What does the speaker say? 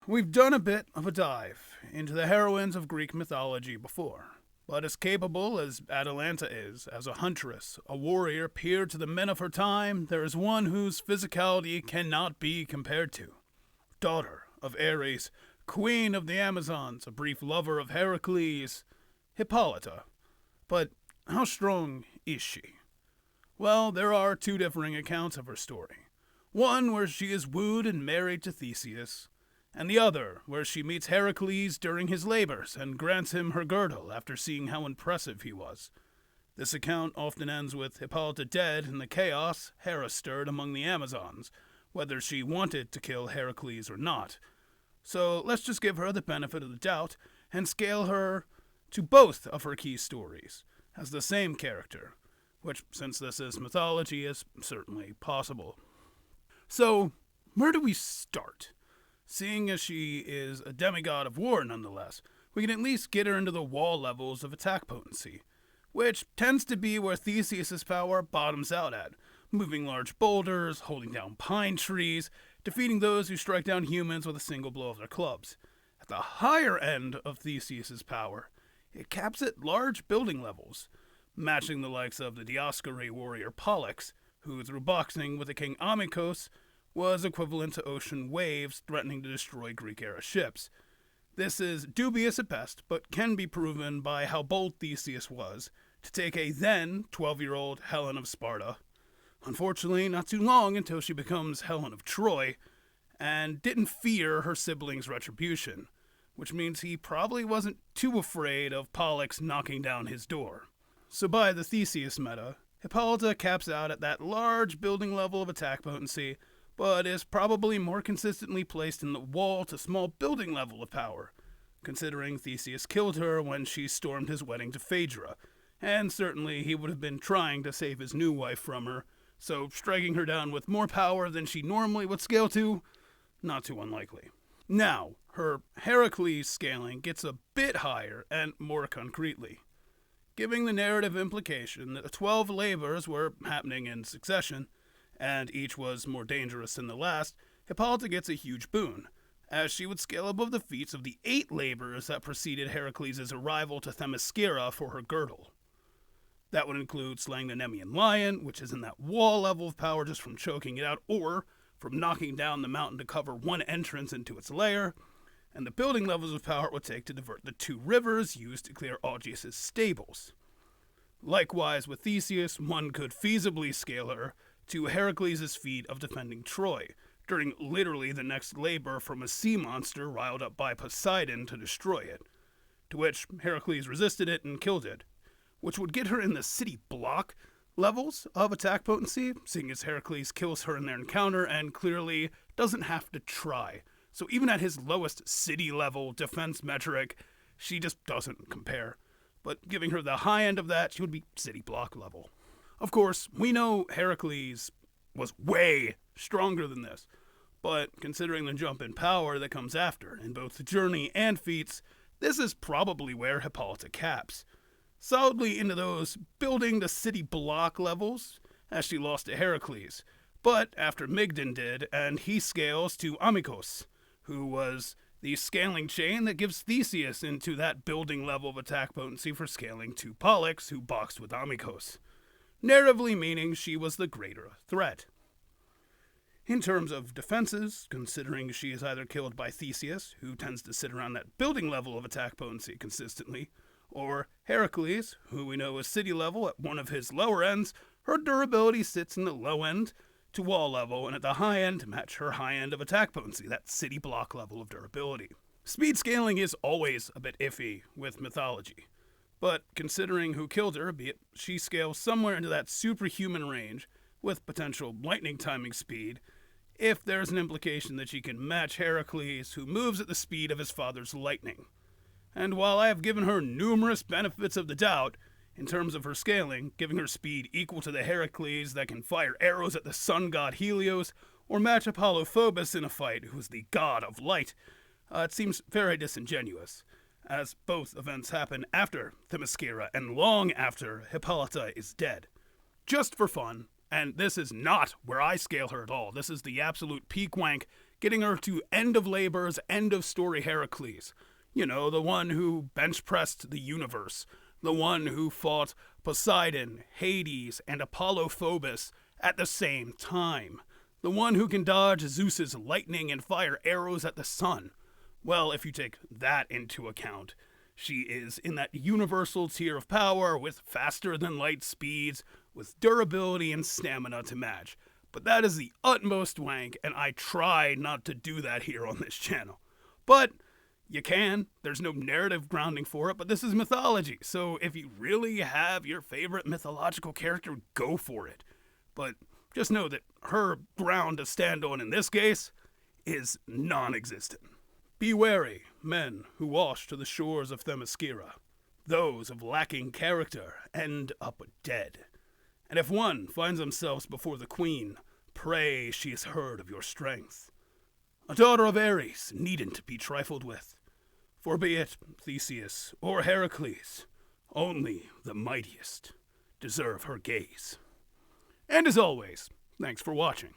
We've done a bit of a dive into the heroines of Greek mythology before, but as capable as Atalanta is as a huntress, a warrior peer to the men of her time, there is one whose physicality cannot be compared to. Daughter of Ares, queen of the Amazons, a brief lover of Heracles, Hippolyta. But how strong is she? Well, there are two differing accounts of her story. One where she is wooed and married to Theseus, and the other where she meets Heracles during his labors and grants him her girdle after seeing how impressive he was. This account often ends with Hippolyta dead in the chaos Hera stirred among the Amazons, whether she wanted to kill Heracles or not. So let's just give her the benefit of the doubt and scale her to both of her key stories as the same character, which, since this is mythology, is certainly possible. So, where do we start? Seeing as she is a demigod of war nonetheless, we can at least get her into the wall levels of attack potency, which tends to be where Theseus' power bottoms out at, moving large boulders, holding down pine trees, defeating those who strike down humans with a single blow of their clubs. At the higher end of Theseus' power, it caps at large building levels, matching the likes of the Dioscuri warrior Pollux, who through boxing with the king Amycos was equivalent to ocean waves threatening to destroy Greek-era ships. This is dubious at best, but can be proven by how bold Theseus was to take a then 12-year-old Helen of Sparta, unfortunately not too long until she becomes Helen of Troy, and didn't fear her siblings' retribution, which means he probably wasn't too afraid of Pollux knocking down his door. So by the Theseus meta, Hippolyta caps out at that large building level of attack potency, but is probably more consistently placed in the wall to small building level of power, considering Theseus killed her when she stormed his wedding to Phaedra, and certainly he would have been trying to save his new wife from her, so striking her down with more power than she normally would scale to, not too unlikely. Now, her Heracles scaling gets a bit higher and more concretely. Giving the narrative implication that the 12 labors were happening in succession, and each was more dangerous than the last, Hippolyta gets a huge boon, as she would scale above the feats of the 8 labors that preceded Heracles' arrival to Themyscira for her girdle. That would include slaying the Nemean lion, which is in that wall level of power just from choking it out, or from knocking down the mountain to cover one entrance into its lair, and the building levels of power it would take to divert the 2 rivers used to clear Augeas' stables. Likewise, with Theseus, one could feasibly scale her to Heracles' feat of defending Troy, during literally the next labor from a sea monster riled up by Poseidon to destroy it, to which Heracles resisted it and killed it, which would get her in the city block levels of attack potency, seeing as Heracles kills her in their encounter and clearly doesn't have to try. So even at his lowest city level defense metric, she just doesn't compare. But giving her the high end of that, she would be city block level. Of course, we know Heracles was way stronger than this, but considering the jump in power that comes after, in both the journey and feats, this is probably where Hippolyta caps. Solidly into those building the city block levels, as she lost to Heracles, but after Mygdon did, and he scales to Amycos, who was the scaling chain that gives Theseus into that building level of attack potency for scaling to Pollux, who boxed with Amycos, narratively meaning she was the greater threat. In terms of defenses, considering she is either killed by Theseus, who tends to sit around that building level of attack potency consistently, or Heracles, who we know is city level at one of his lower ends, her durability sits in the low end to wall level, and at the high end to match her high end of attack potency, that city block level of durability. Speed scaling is always a bit iffy with mythology, but considering who killed her, be it she scales somewhere into that superhuman range with potential lightning timing speed, if there's an implication that she can match Heracles, who moves at the speed of his father's lightning. And while I have given her numerous benefits of the doubt, in terms of her scaling, giving her speed equal to the Heracles that can fire arrows at the sun god Helios, or match Apollo Phobos in a fight, who is the god of light, it seems very disingenuous, as both events happen after Themyscira and long after Hippolyta is dead. Just for fun, and this is not where I scale her at all, this is the absolute peak wank getting her to end of labor's end of story Heracles. You know, the one who bench pressed the universe, the one who fought Poseidon, Hades, and Apollo Phobos at the same time, the one who can dodge Zeus's lightning and fire arrows at the sun. Well, if you take that into account, she is in that universal tier of power with faster than light speeds, with durability and stamina to match. But that is the utmost wank, and I try not to do that here on this channel. But you can. There's no narrative grounding for it, but this is mythology. So if you really have your favorite mythological character, go for it. But just know that her ground to stand on in this case is non-existent. Be wary, men who wash to the shores of Themyscira. Those of lacking character end up dead. And if one finds themselves before the queen, pray she has heard of your strength. A daughter of Ares needn't be trifled with, for be it Theseus or Heracles, only the mightiest deserve her gaze. And as always, thanks for watching.